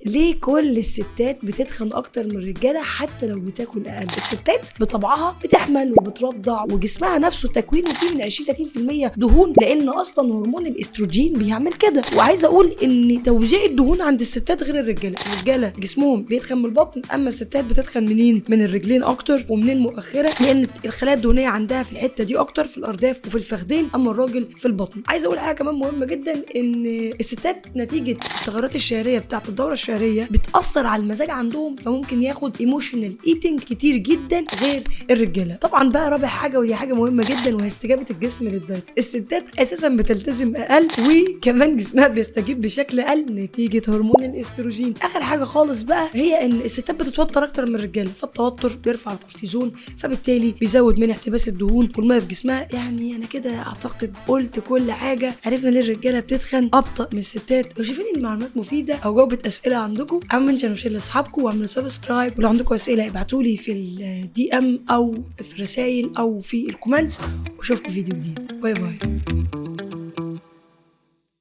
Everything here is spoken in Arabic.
ليه كل الستات بتتخن اكتر من الرجاله حتى لو بتاكل اقل؟ الستات بطبعها بتحمل وبترضع وجسمها نفسه تكوينه فيه من 20-30% دهون، لان اصلا هرمون الاستروجين بيعمل كده. وعايزه اقول ان توزيع الدهون عند الستات غير الرجاله. الرجاله جسمهم بيتخن من البطن، اما الستات بتتخن منين؟ من الرجلين اكتر ومنين مؤخره، لان الخلايا الدهنيه عندها في الحته دي اكتر، في الارداف وفي الفخذين، اما الراجل في البطن. عايزه اقول حاجه كمان مهمه جدا، ان الستات نتيجه التغيرات الشهريه بتاعه الدوره الشهريه بتاثر على المزاج عندهم، فممكن ياخد ايموشنال ايتنج كتير جدا غير الرجاله. طبعا بقى رابع حاجه وهي حاجه مهمه جدا، وهي استجابه الجسم للدايت. الستات اساسا بتلتزم اقل، وكمان جسمها بيستجيب بشكل اقل نتيجه هرمون الاستروجين. اخر حاجه خالص بقى هي ان الستات بتتوتر اكتر من الرجاله، فالتوتر بيرفع الكورتيزون، فبالتالي بيزود من احتباس الدهون والميه في جسمها. يعني انا كده اعتقد قلت كل حاجه. عرفنا ليه الرجاله بتتخن ابطا من الستات. لو شايفين المعلومات مفيده او جاوبت اسئله عندكم، اعملوا منشن وشير لاصحابكم واعملوا سبسكرايب. ولو عندكم اسئله ابعتوا لي في الدي ام او في الرسائل او في الكومنتس، واشوفكم في فيديو جديد. باي باي.